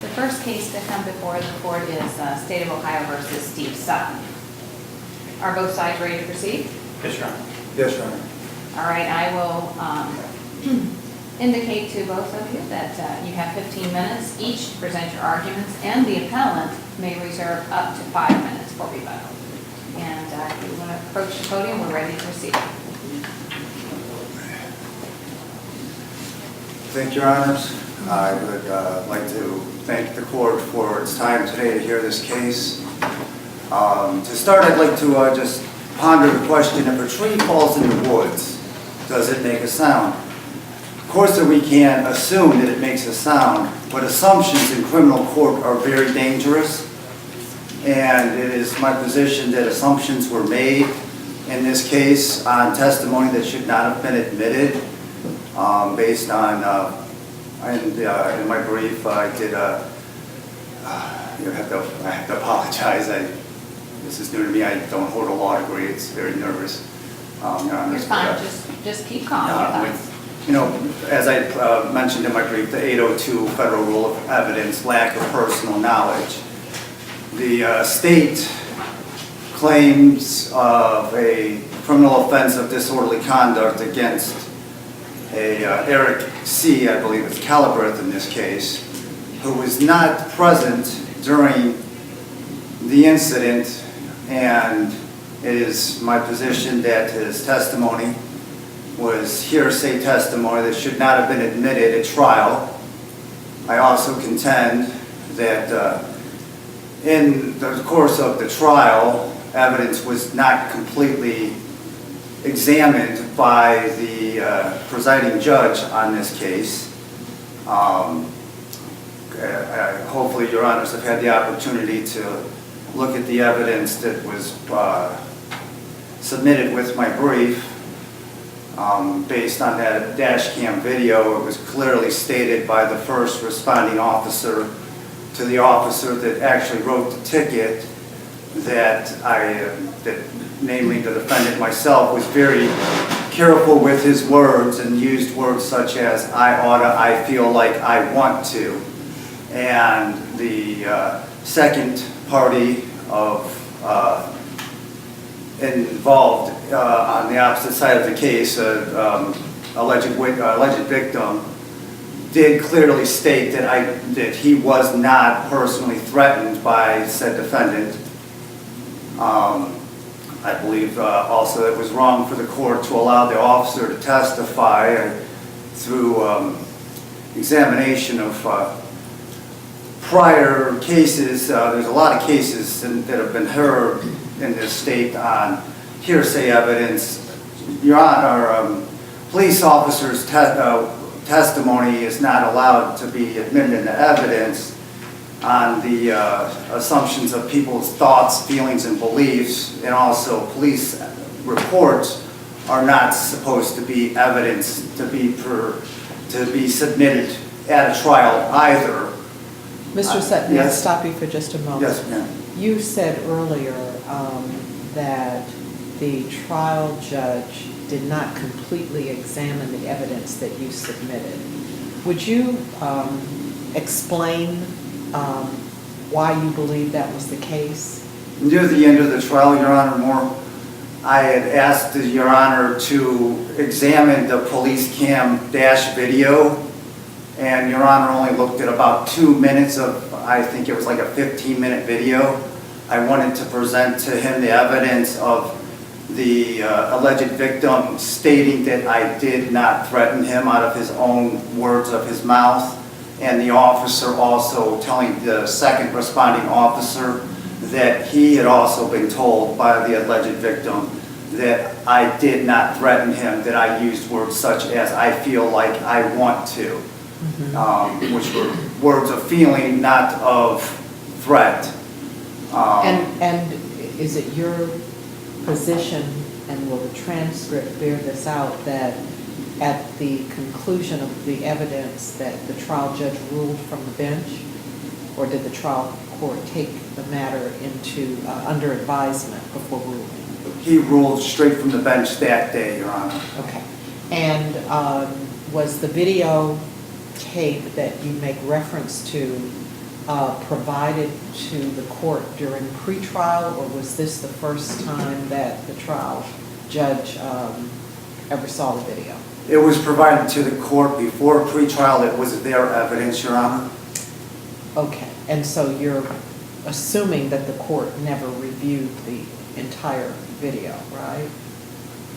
The first case to come before the court is State of Ohio versus Steve Sutton. Are both sides ready to proceed? Yes, Your Honor. Yes, Your Honor. All right, I will indicate to both of you that you have 15 minutes each to present your arguments, and the appellant may reserve up to 5 minutes for rebuttal. And if you want to approach the podium, we're ready to proceed. Thank you, Your Honors. I would like to thank the court for its time today to hear this case. To start, I'd like to just ponder the question, if a tree falls in the woods, does it make a sound? Of course, we can assume that it makes a sound, but assumptions in criminal court are very dangerous, and it is my position that assumptions were made in this case on testimony that should not have been admitted, based on in my brief, I did. I have to apologize. This is new to me. I don't hold a law degree. It's very nervous. You're fine. Just keep calm. You know, as I mentioned in my brief, the 802 Federal Rule of Evidence, lack of personal knowledge. The state claims of a criminal offense of disorderly conduct against Eric C., I believe it's Calabreth in this case, who was not present during the incident, and it is my position that his testimony was hearsay testimony that should not have been admitted at trial. I also contend that in the course of the trial, evidence was not completely examined by the presiding judge on this case. Hopefully, Your Honors have had the opportunity to look at the evidence that was submitted with my brief. Based on that dash cam video, it was clearly stated by the first responding officer to the officer that actually wrote the ticket that namely the defendant myself, was very careful with his words and used words such as I oughta, I feel like, I want to. And the second party of involved on the opposite side of the case, alleged victim, did clearly state that he was not personally threatened by said defendant. I believe also it was wrong for the court to allow the officer to testify through examination of prior cases. There's a lot of cases that have been heard in this state on hearsay evidence. Your Honor, police officers' testimony is not allowed to be admitted into evidence on the assumptions of people's thoughts, feelings, and beliefs, and also police reports are not supposed to be evidence to be submitted at a trial either. Mr. Sutton, yes? I'll stop you for just a moment. Yes, ma'am. You said earlier that the trial judge did not completely examine the evidence that you submitted. Would you explain why you believe that was the case? Near the end of the trial, Your Honor, I had asked Your Honor to examine the police cam dash video, and Your Honor only looked at about 2 minutes of, I think it was like a 15-minute video. I wanted to present to him the evidence of the alleged victim stating that I did not threaten him out of his own words of his mouth, and the officer also telling the second responding officer that he had also been told by the alleged victim that I did not threaten him, that I used words such as I feel like I want to, which were words of feeling, not of threat. And is it your position, and will the transcript bear this out, that at the conclusion of the evidence that the trial judge ruled from the bench, or did the trial court take the matter into under advisement before ruling? He ruled straight from the bench that day, Your Honor. Okay. And was the video tape that you make reference to provided to the court during pretrial, or was this the first time that the trial judge ever saw the video? It was provided to the court before pretrial. It was their evidence, Your Honor. Okay, and so you're assuming that the court never reviewed the entire video, right?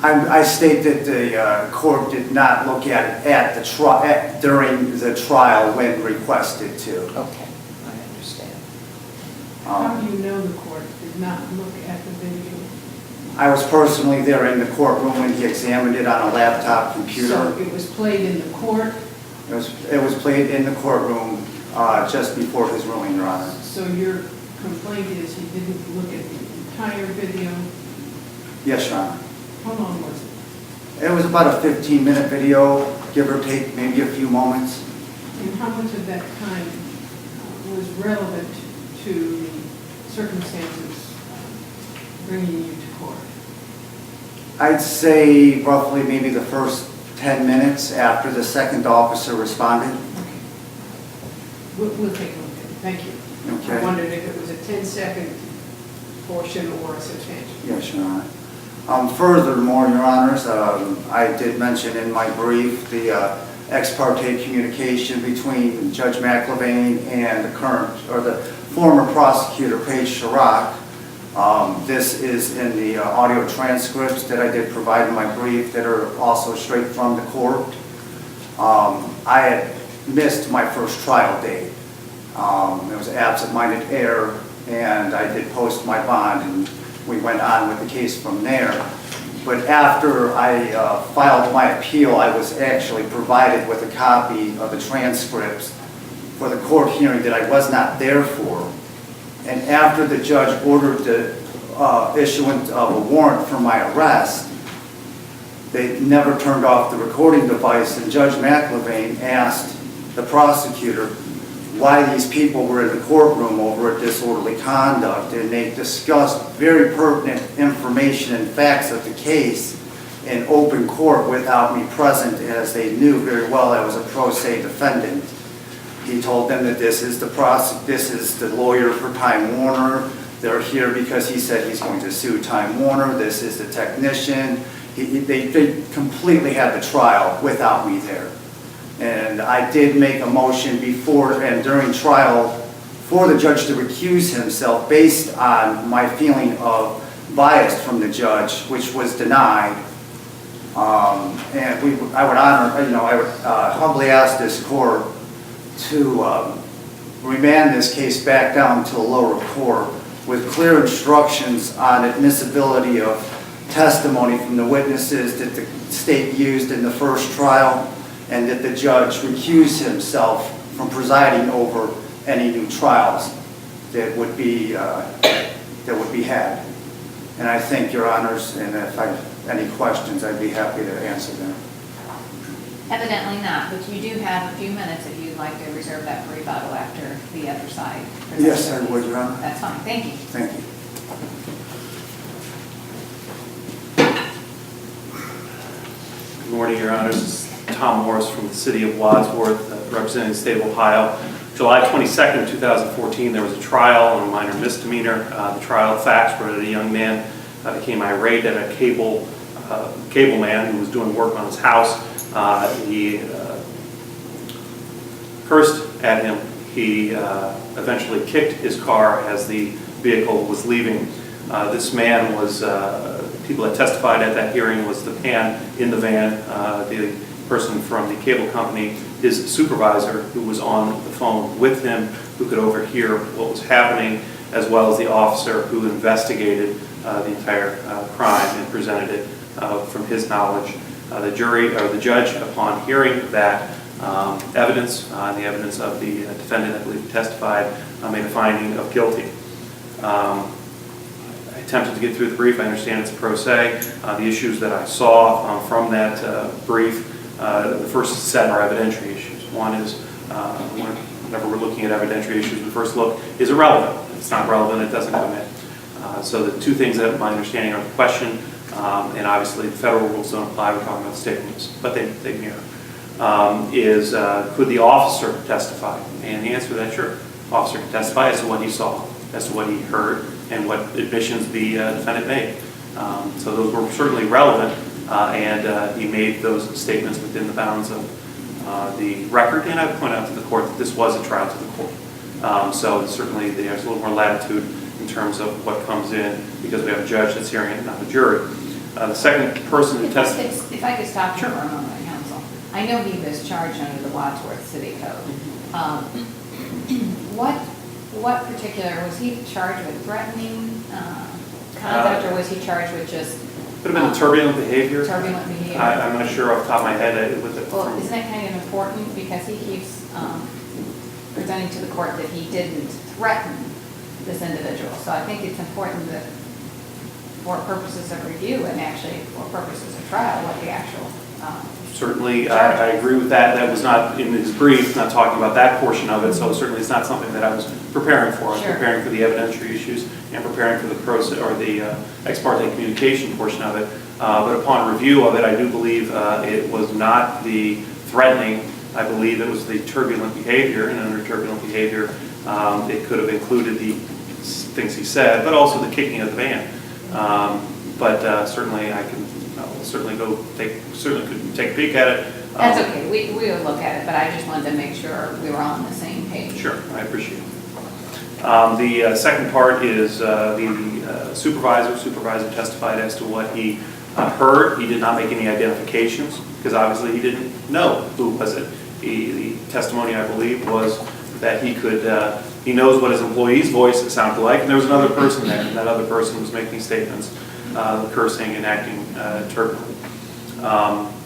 I state that the court did not look at it during the trial when requested to. Okay, I understand. How do you know the court did not look at the video? I was personally there in the courtroom when he examined it on a laptop computer. So it was played in the court? It was played in the courtroom just before his ruling, Your Honor. So your complaint is he didn't look at the entire video? Yes, Your Honor. How long was it? It was about a 15-minute video, give or take maybe a few moments. And how much of that time was relevant to the circumstances bringing you to court? I'd say roughly maybe the first 10 minutes after the second officer responded. Okay. We'll take a look at it. Thank you. Okay. I wondered if it was a 10-second portion or a substantial. Yes, Your Honor. Furthermore, Your Honors, I did mention in my brief the ex parte communication between Judge McLevain and the former prosecutor, Paige Chirac. This is in the audio transcripts that I did provide in my brief that are also straight from the court. I had missed my first trial date. It was absent-minded error, and I did post my bond, and we went on with the case from there. But after I filed my appeal, I was actually provided with a copy of the transcripts for the court hearing that I was not there for. And after the judge ordered the issuance of a warrant for my arrest, they never turned off the recording device, and Judge McLevain asked the prosecutor why these people were in the courtroom over a disorderly conduct, and they discussed very pertinent information and facts of the case in open court without me present, as they knew very well I was a pro se defendant. He told them that this is the lawyer for Time Warner. They're here because he said he's going to sue Time Warner. This is the technician. They completely had the trial without me there. And I did make a motion before and during trial for the judge to recuse himself based on my feeling of bias from the judge, which was denied. And I would humbly ask this court to remand this case back down to a lower court with clear instructions on admissibility of testimony from the witnesses that the state used in the first trial, and that the judge recuse himself from presiding over any new trials that would be had. And I thank Your Honors, and if I have any questions, I'd be happy to answer them. Evidently not, but you do have a few minutes if you'd like to reserve that for rebuttal after the other side. Yes, I would, Your Honor. That's fine, thank you. Thank you. Good morning, Your Honors. This is Tom Morris from the city of Wadsworth, representing the state of Ohio. July 22nd, 2014, there was a trial on a minor misdemeanor. The trial facts were that a young man became irate at a cable man who was doing work on his house. He cursed at him. He eventually kicked his car as the vehicle was leaving. This man was, people that testified at that hearing was the man in the van, the person from the cable company, his supervisor who was on the phone with him, who could overhear what was happening, as well as the officer who investigated the entire crime and presented it from his knowledge. The jury, or the judge, upon hearing that evidence, the evidence of the defendant, I believe, testified, made a finding of guilty. I attempted to get through the brief. I understand it's pro se. The issues that I saw from that brief, the first set are evidentiary issues. One is, whenever we're looking at evidentiary issues, the first look is irrelevant. If it's not relevant, it doesn't come in. So the two things that my understanding are the question, and obviously the federal rules don't apply, we're talking about the state rules, but they mirror, is could the officer testify? And the answer to that, sure. officer can testify as to what he saw, as to what he heard, and what admissions the defendant made. So those were certainly relevant, and he made those statements within the bounds of the record, and I point out to the court that this was a trial to the court. So certainly there's a little more latitude in terms of what comes in, because we have a judge that's hearing it, not a jury. The second person who testified... If I could stop you Sure. for a moment, counsel. I know he was charged under the Wadsworth City Code. What particular, was he charged with threatening conduct, or was he charged with just... Could have been turbulent behavior. Turbulent behavior? I'm not sure off the top of my head with it. Well, isn't that kind of important, because he keeps presenting to the court that he didn't threaten this individual. So I think it's important that for purposes of review and actually for purposes of trial, what the actual Certainly, I agree with that. That was not in his brief, not talking about that portion of it, so certainly it's not something that I was preparing for. I was Sure. preparing for the evidentiary issues and preparing for the ex parte communication portion of it. But upon review of it, I do believe it was not the threatening. I believe it was the turbulent behavior, and under turbulent behavior, it could have included the things he said, but also the kicking of the van. But certainly I can certainly could take a peek at it. That's okay, we will look at it, but I just wanted to make sure we were all on the same page. Sure, I appreciate it. The second part is the supervisor. Supervisor testified as to what he heard. He did not make any identifications, because obviously he didn't know who was it. The testimony, I believe, was that he knows what his employee's voice sounded like, and there was another person there, and that other person was making statements, cursing and acting turbulently.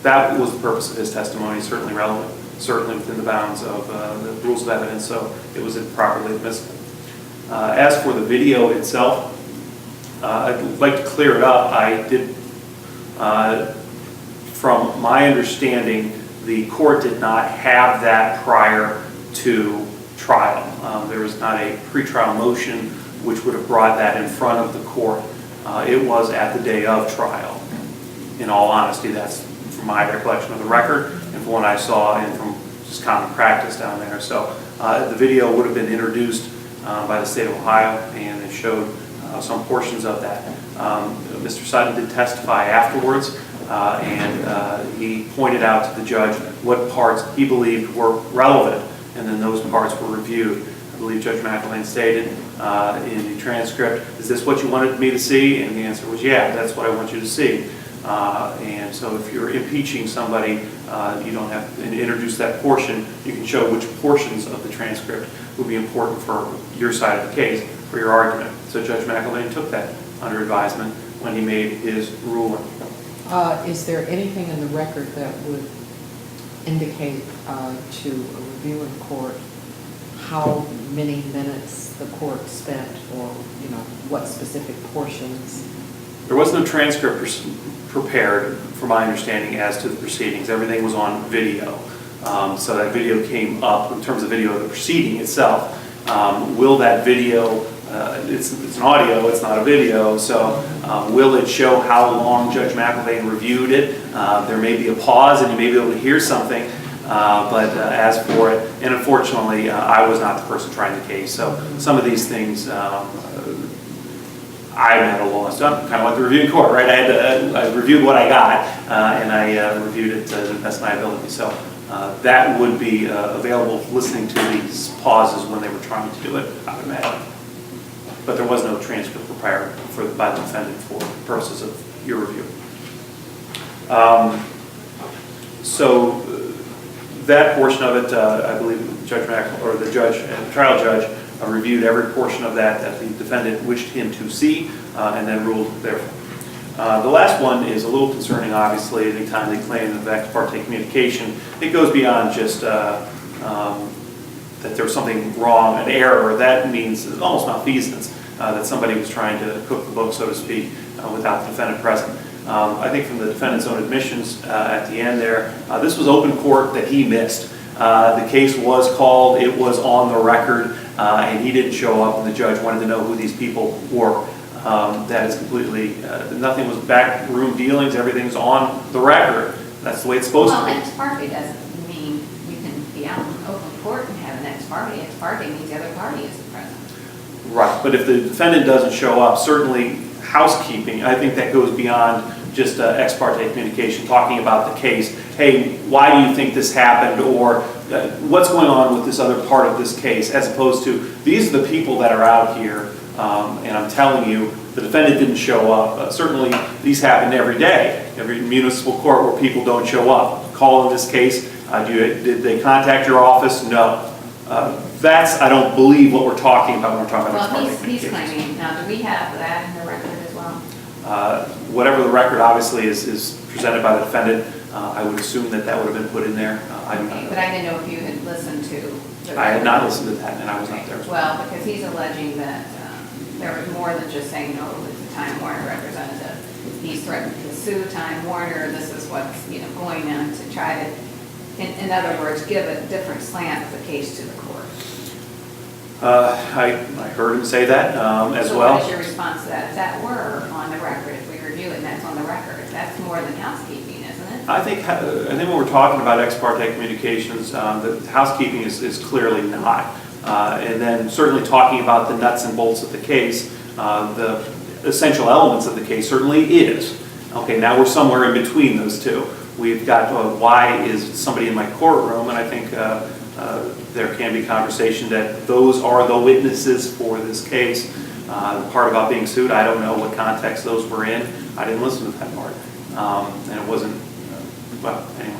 That was the purpose of his testimony, certainly relevant, certainly within the bounds of the rules of evidence, so it was properly admissible. As for the video itself, I'd like to clear it up. I did, from my understanding, the court did not have that prior to trial. There was not a pretrial motion which would have brought that in front of the court. It was at the day of trial. In all honesty, that's from my recollection of the record and from what I saw and from just common practice down there. So the video would have been introduced by the state of Ohio, and it showed some portions of that. Mr. Sutton did testify afterwards, and he pointed out to the judge what parts he believed were relevant, and then those parts were reviewed. I believe Judge McElwain stated in the transcript, "Is this what you wanted me to see?" And the answer was, "Yeah, that's what I want you to see." And so if you're impeaching somebody, you don't have to introduce that portion. You can show which portions of the transcript would be important for your side of the case, for your argument. So Judge McElwain took that under advisement when he made his ruling. Is there anything in the record that would indicate to a reviewing court how many minutes the court spent, or what specific portions? There was no transcript prepared, from my understanding, as to the proceedings. Everything was on video. So that video came up in terms of video of the proceeding itself. Will that video, it's an audio, it's not a video, so will it show how long Judge McElwain reviewed it? There may be a pause and you may be able to hear something, but as for it, and unfortunately, I was not the person trying the case, so some of these things I'm at a loss. I'm kind of like the reviewing court, right? I reviewed what I got, and I reviewed it to the best of my ability. So that would be available listening to these pauses when they were trying to do it, I would imagine. But there was no transcript prepared by the defendant for purposes of your review. So that portion of it, I believe Judge or the judge and the trial judge reviewed every portion of that the defendant wished him to see, and then ruled therefore. The last one is a little concerning, obviously. Anytime they claim of ex parte communication, it goes beyond just that there was something wrong, an error. That means almost malfeasance, that somebody was trying to cook the book, so to speak, without the defendant present. I think from the defendant's own admissions at the end there, this was open court that he missed. The case was called, it was on the record, and he didn't show up, and the judge wanted to know who these people were. That is completely, nothing was backroom dealings, everything's on the record. That's the way it's supposed to be. Well, ex parte doesn't mean you can be out in open court and have an ex parte. Ex parte means the other party isn't present. Right, but if the defendant doesn't show up, certainly housekeeping, I think that goes beyond just ex parte communication, talking about the case. Hey, why do you think this happened? Or what's going on with this other part of this case? As opposed to, these are the people that are out here, and I'm telling you, the defendant didn't show up. Certainly, these happen every day, every municipal court where people don't show up. Call in this case, did they contact your office? No. That's, I don't believe, what we're talking about when we're talking about Well, ex parte he's communication. claiming, now, do we have that in the record as well? Whatever the record obviously is presented by the defendant, I would assume that that would have been put in there. I do not Okay, know. but I didn't know if you had listened to the I had not record. listened to that, and I was not Okay, there. well, because he's alleging that there was more than just saying, no, it's a Time Warner representative. He's threatened to sue Time Warner, this is what's, going on to try to, in other words, give a different slant of the case to the court. I heard him say that as So well. what is your response to that? If that were on the record, if we review it and that's on the record, that's more than housekeeping, isn't it? I think when we're talking about ex parte communications, the housekeeping is clearly not. And then certainly talking about the nuts and bolts of the case, the essential elements of the case certainly is. Okay, now we're somewhere in between those two. We've got why is somebody in my courtroom, and I think there can be conversation that those are the witnesses for this case. The part about being sued, I don't know what context those were in. I didn't listen to that part. And it wasn't, well, anyway.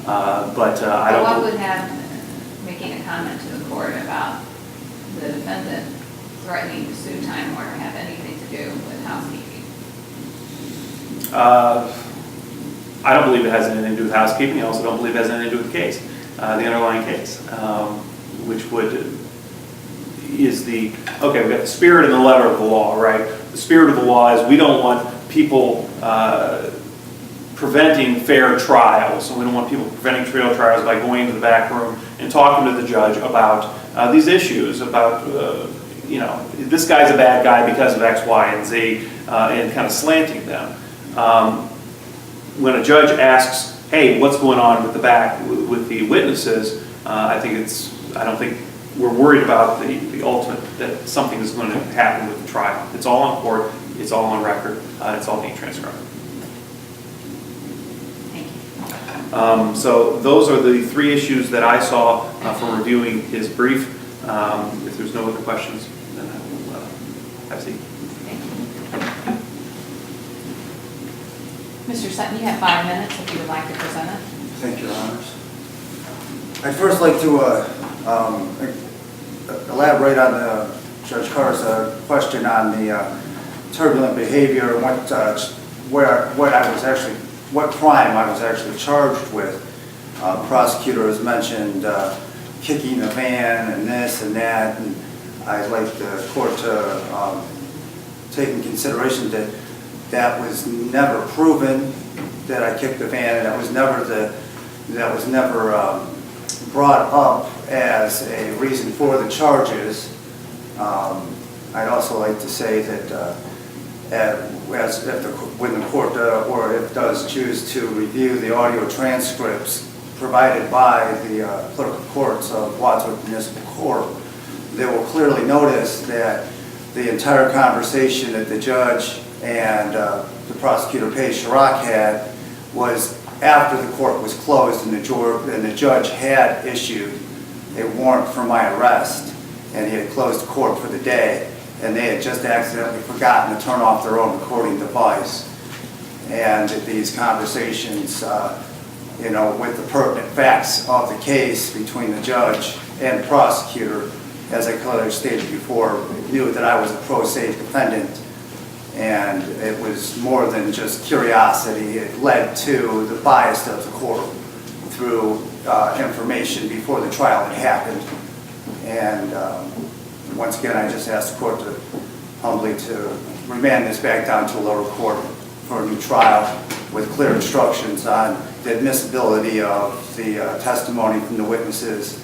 But I don't. What would have, making a comment to the court about the defendant threatening to sue Time Warner have anything to do with housekeeping? I don't believe it has anything to do with housekeeping. I also don't believe it has anything to do with the case, the underlying case, which is the, okay, we've got the spirit and the letter of the law, right? The spirit of the law is we don't want people preventing fair trials, and we don't want people preventing fair trials by going into the back room and talking to the judge about these issues, about, this guy's a bad guy because of X, Y, and Z, and kind of slanting them. When a judge asks, hey, what's going on with the witnesses, I don't think we're worried about the ultimate, that something is going to happen with the trial. It's all on court, it's all on record, it's all being transcribed. Thank you. So those are the three issues that I saw from reviewing his brief. If there's no other questions, then I will have a seat. Thank you. Mr. Sutton, you have 5 minutes if you would like to present it. Thank you, Your Honors. I'd first like to elaborate on Judge Carr's question on the turbulent behavior and what crime I was actually charged with. Prosecutor has mentioned kicking the van and this and that, and I'd like the court to take in consideration that that was never proven that I kicked the van, and that was never brought up as a reason for the charges. I'd also like to say that when the court or if does choose to review the audio transcripts provided by the clerk of courts of Wadsworth Municipal Court, they will clearly notice that the entire conversation that the judge and the prosecutor Paige Chirac had was after the court was closed and the judge had issued a warrant for my arrest, and he had closed the court for the day, and they had just accidentally forgotten to turn off their own recording device. And these conversations, with the pertinent facts of the case between the judge and the prosecutor, as I clearly stated before, knew that I was a pro se defendant, and it was more than just curiosity. It led to the bias of the court through information before the trial had happened. And once again, I just asked the court to humbly to remand this back down to a lower court for a new trial with clear instructions on the admissibility of the testimony from the witnesses,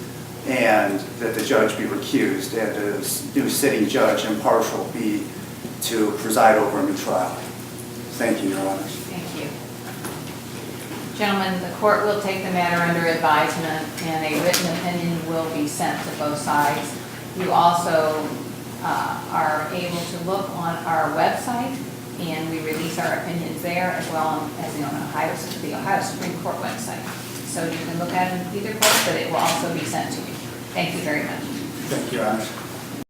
and that the judge be recused and a new sitting judge, impartial, be to preside over a new trial. Thank you, Your Honors. Thank you. Gentlemen, the court will take the matter under advisement, and a written opinion will be sent to both sides. You also are able to look on our website, and we release our opinions there, as well as the Ohio Supreme Court website. So you can look at it in either court, but it will also be sent to you. Thank you very much. Thank you, Your Honor.